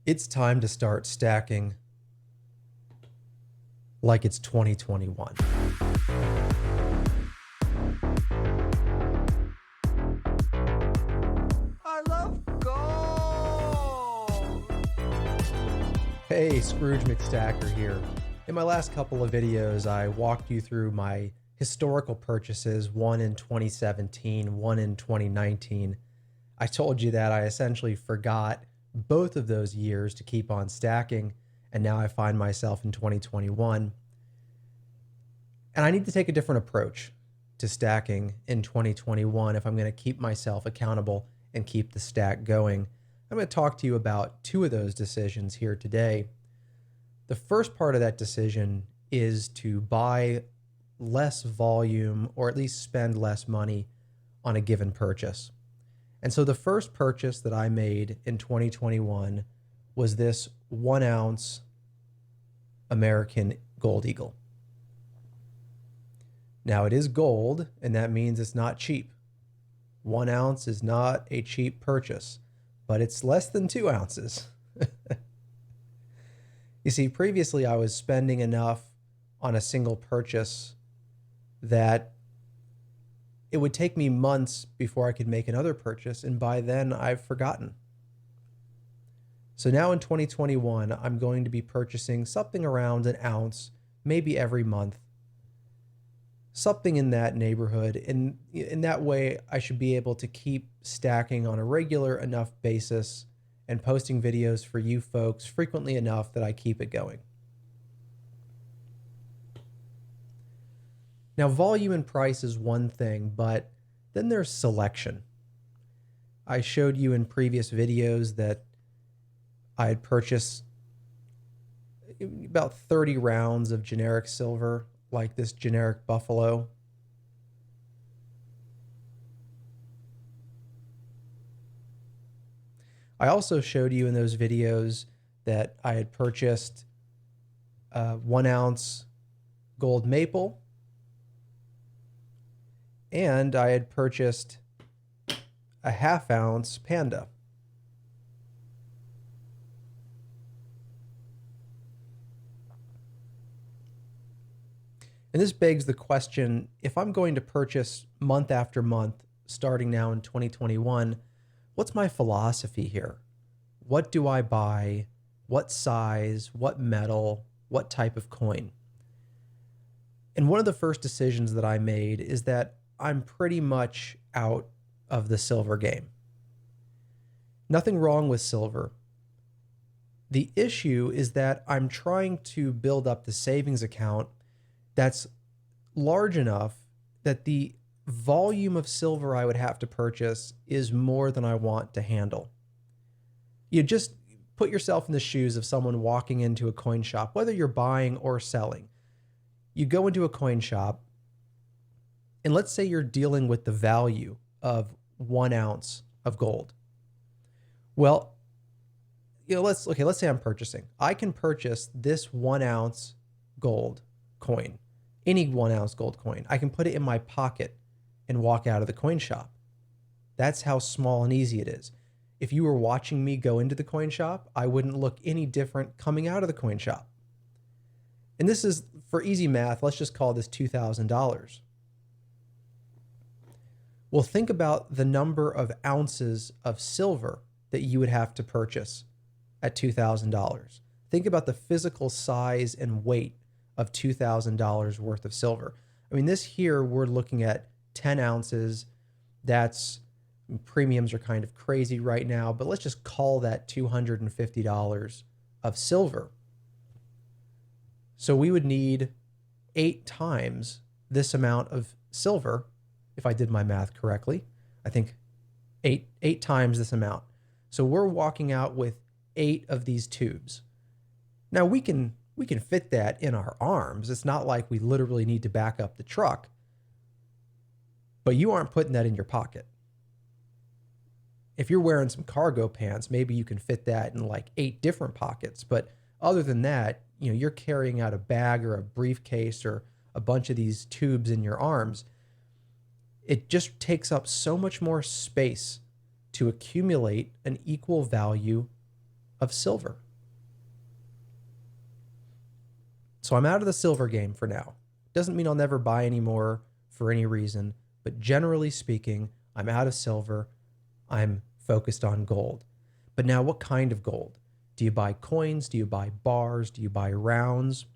It's time to start stacking like it's 2021. I love gold! Hey, Scrooge McStacker here. In my last couple of videos, I walked you through my historical purchases, one in 2017, one in 2019. I told you that I essentially forgot both of those years to keep on stacking, and now I find myself in 2021. And I need to take a different approach to stacking in 2021 if I'm going to keep myself accountable and keep the stack going. I'm going to talk to you about two of those decisions here today. The first part of that decision is to buy less volume, or at least spend less money on a given purchase. And so the first purchase that I made in 2021 was this 1 ounce American Gold Eagle. Now, it is gold, and that means it's not cheap. 1 ounce is not a cheap purchase, but it's less than 2 ounces. You see, previously I was spending enough on a single purchase that it would take me months before I could make another purchase, and by then I've forgotten. So now in 2021, I'm going to be purchasing something around 1 ounce, maybe every month. Something in that neighborhood. And in that way, I should be able to keep stacking on a regular enough basis and posting videos for you folks frequently enough that I keep it going. Now, volume and price is one thing, but then there's selection. I showed you in previous videos that I had purchased about 30 rounds of generic silver, like this generic Buffalo. I also showed you in those videos that I had purchased 1 ounce gold maple, and I had purchased a 1/2 ounce panda. And this begs the question, if I'm going to purchase month after month, starting now in 2021, what's my philosophy here? What do I buy? What size? What metal? What type of coin? And one of the first decisions that I made is that I'm pretty much out of the silver game. Nothing wrong with silver. The issue is that I'm trying to build up the savings account that's large enough that the volume of silver I would have to purchase is more than I want to handle. You just put yourself in the shoes of someone walking into a coin shop, whether you're buying or selling. You go into a coin shop, and let's say you're dealing with the value of 1 ounce of gold. Well, let's say I'm purchasing. I can purchase this 1 ounce gold coin, any 1 ounce gold coin. I can put it in my pocket and walk out of the coin shop. That's how small and easy it is. If you were watching me go into the coin shop, I wouldn't look any different coming out of the coin shop. And this is, for easy math, let's just call this $2,000. Well, think about the number of ounces of silver that you would have to purchase at $2,000. Think about the physical size and weight of $2,000 worth of silver. I mean, this here, we're looking at 10 ounces. That's, premiums are kind of crazy right now, but let's just call that $250 of silver. So we would need 8 times this amount of silver, if I did my math correctly. I think eight times this amount. So we're walking out with 8 of these tubes. Now we can fit that in our arms. It's not like we literally need to back up the truck, but you aren't putting that in your pocket. If you're wearing some cargo pants, maybe you can fit that in like 8 different pockets. But other than that, you're carrying out a bag or a briefcase or a bunch of these tubes in your arms. It just takes up so much more space to accumulate an equal value of silver. So I'm out of the silver game for now. Doesn't mean I'll never buy any more for any reason, but generally speaking, I'm out of silver. I'm focused on gold. But now, what kind of gold? Do you buy coins? Do you buy bars? Do you buy rounds?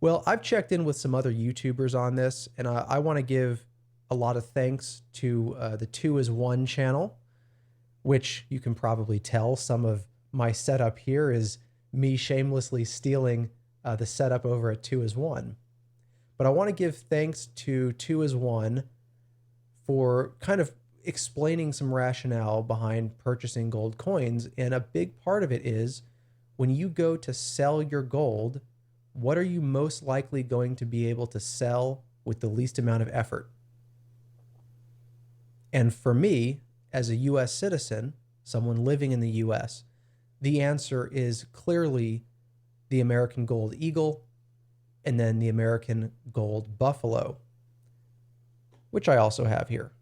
Well, I've checked in with some other YouTubers on this, and I want to give a lot of thanks to the 2 is 1 channel, which you can probably tell some of my setup here is me shamelessly stealing the setup over at 2 is 1. But I want to give thanks to 2 is 1 for kind of explaining some rationale behind purchasing gold coins. And a big part of it is when you go to sell your gold, what are you most likely going to be able to sell with the least amount of effort? And for me, as a US citizen, someone living in the US, the answer is clearly the American Gold Eagle and then the American Gold Buffalo, which I also have here.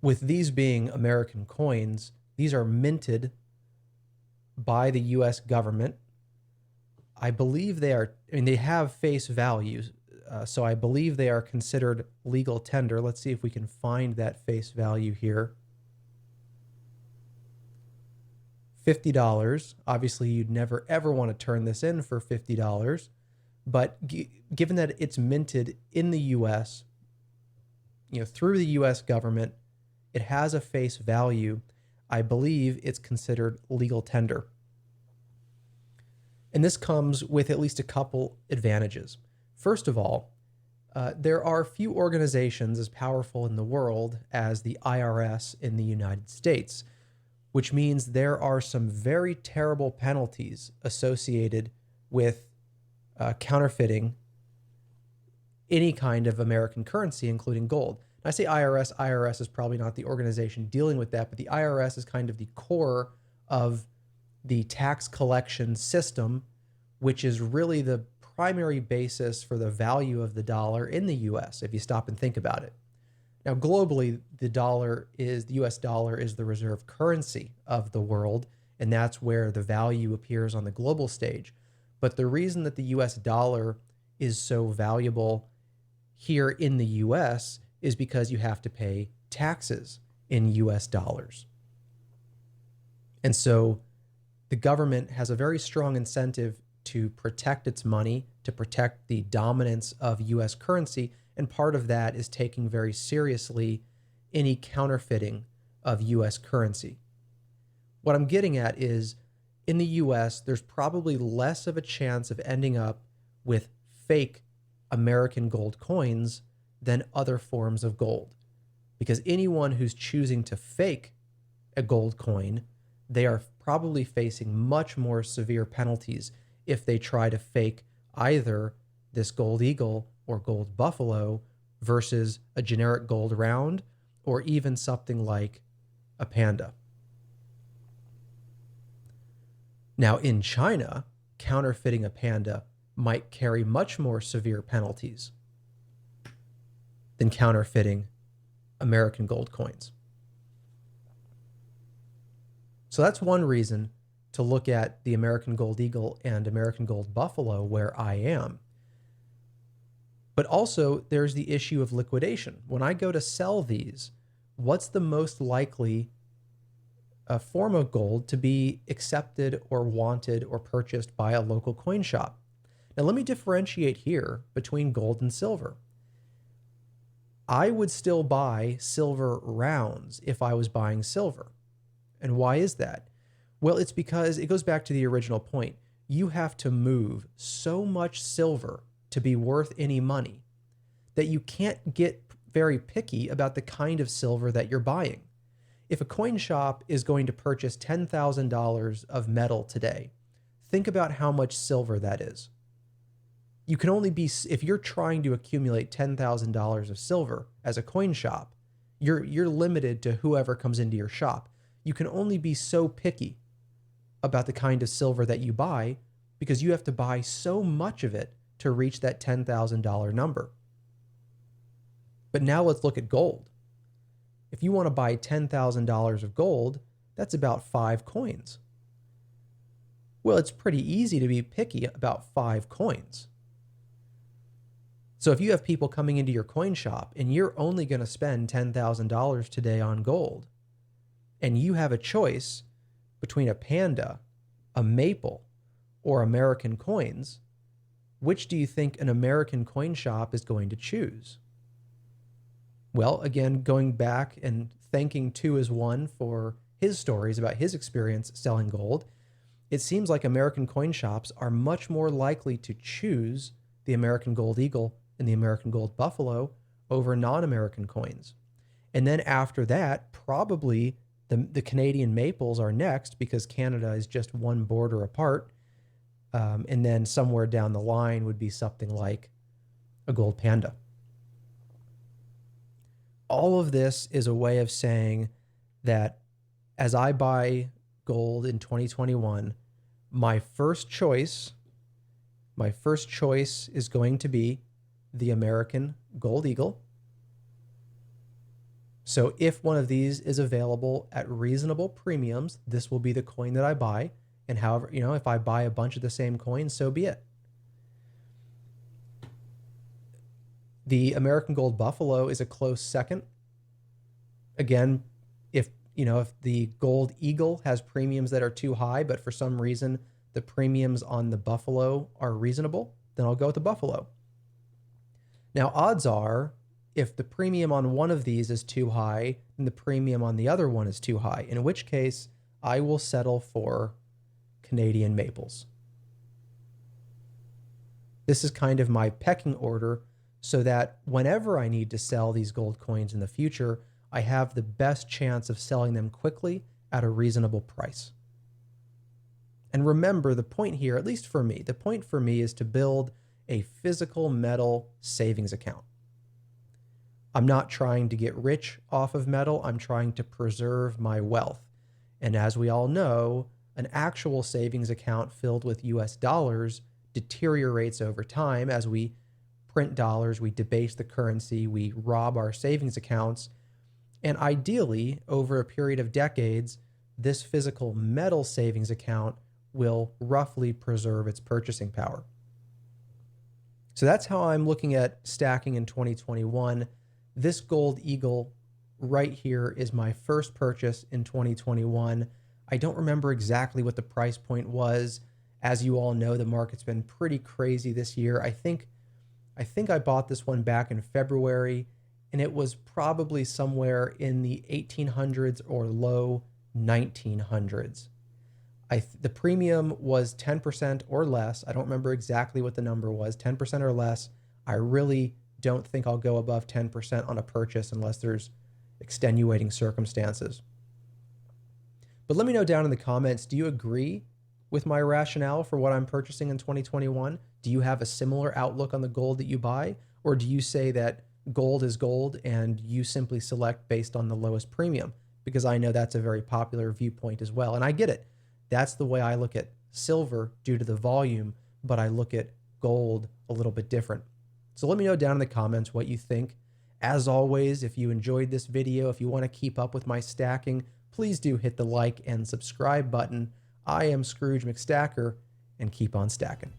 With these being American coins, these are minted by the US government. I believe they are, I mean, they have face values. So I believe they are considered legal tender. Let's see if we can find that face value here. $50. Obviously, you'd never ever want to turn this in for $50. But given that it's minted in the US, through the US government, it has a face value. I believe it's considered legal tender. And this comes with at least a couple advantages. First of all, there are few organizations as powerful in the world as the IRS in the United States, which means there are some very terrible penalties associated with counterfeiting any kind of American currency, including gold. I say IRS. IRS is probably not the organization dealing with that, but the IRS is kind of the core of the tax collection system, which is really the primary basis for the value of the dollar in the US, if you stop and think about it. Now, globally, the US dollar is the reserve currency of the world, and that's where the value appears on the global stage. But the reason that the US dollar is so valuable here in the US is because you have to pay taxes in US dollars. And so the government has a very strong incentive to protect its money, to protect the dominance of US currency, and part of that is taking very seriously any counterfeiting of US currency. What I'm getting at is in the US, there's probably less of a chance of ending up with fake American gold coins than other forms of gold. Because anyone who's choosing to fake a gold coin, they are probably facing much more severe penalties if they try to fake either this gold eagle or gold buffalo versus a generic gold round or even something like a panda. Now, in China, counterfeiting a panda might carry much more severe penalties than counterfeiting American gold coins. So that's one reason to look at the American Gold Eagle and American Gold Buffalo where I am. But also there's the issue of liquidation. When I go to sell these, what's the most likely form of gold to be accepted or wanted or purchased by a local coin shop? Now let me differentiate here between gold and silver. I would still buy silver rounds if I was buying silver. And why is that? Well, it's because it goes back to the original point. You have to move so much silver to be worth any money that you can't get very picky about the kind of silver that you're buying. If a coin shop is going to purchase $10,000 of metal today, think about how much silver that is. You can only be, if you're trying to accumulate $10,000 of silver as a coin shop, you're limited to whoever comes into your shop. You can only be so picky about the kind of silver that you buy because you have to buy so much of it to reach that $10,000 number. But now let's look at gold. If you want to buy $10,000 of gold, that's about 5 coins. Well, it's pretty easy to be picky about 5 coins. So if you have people coming into your coin shop and you're only going to spend $10,000 today on gold, and you have a choice between a Panda, a Maple, or American coins, which do you think an American coin shop is going to choose? Well, again, going back and thanking 2is1 for his stories about his experience selling gold, it seems like American coin shops are much more likely to choose the American Gold Eagle and the American Gold Buffalo over non-American coins. And then after that, probably the Canadian Maples are next because Canada is just one border apart. And then somewhere down the line would be something like a Gold Panda. All of this is a way of saying that as I buy gold in 2021, my first choice is going to be the American Gold Eagle. So if one of these is available at reasonable premiums, this will be the coin that I buy. And however, if I buy a bunch of the same coins, so be it. The American Gold Buffalo is a close second. Again, if the Gold Eagle has premiums that are too high, but for some reason the premiums on the Buffalo are reasonable, then I'll go with the Buffalo. Now, odds are, if the premium on one of these is too high, then the premium on the other one is too high, in which case I will settle for Canadian Maples. This is kind of my pecking order so that whenever I need to sell these gold coins in the future, I have the best chance of selling them quickly at a reasonable price. And remember, the point here, at least for me, the point for me is to build a physical metal savings account. I'm not trying to get rich off of metal. I'm trying to preserve my wealth. And as we all know, an actual savings account filled with US dollars deteriorates over time. As we print dollars, we debase the currency, we rob our savings accounts. And ideally, over a period of decades, this physical metal savings account will roughly preserve its purchasing power. So that's how I'm looking at stacking in 2021. This Gold Eagle right here is my first purchase in 2021. I don't remember exactly what the price point was. As you all know, the market's been pretty crazy this year. I think I bought this one back in February, and it was probably somewhere in the 1800s or low 1900s. The premium was 10% or less. I don't remember exactly what the number was, 10% or less. I really don't think I'll go above 10% on a purchase unless there's extenuating circumstances. But let me know down in the comments, do you agree with my rationale for what I'm purchasing in 2021? Do you have a similar outlook on the gold that you buy? Or do you say that gold is gold and you simply select based on the lowest premium? Because I know that's a very popular viewpoint as well. And I get it. That's the way I look at silver due to the volume, but I look at gold a little bit different. So let me know down in the comments what you think. As always, if you enjoyed this video, if you want to keep up with my stacking, please do hit the like and subscribe button. I am Scrooge McStacker, and keep on stacking.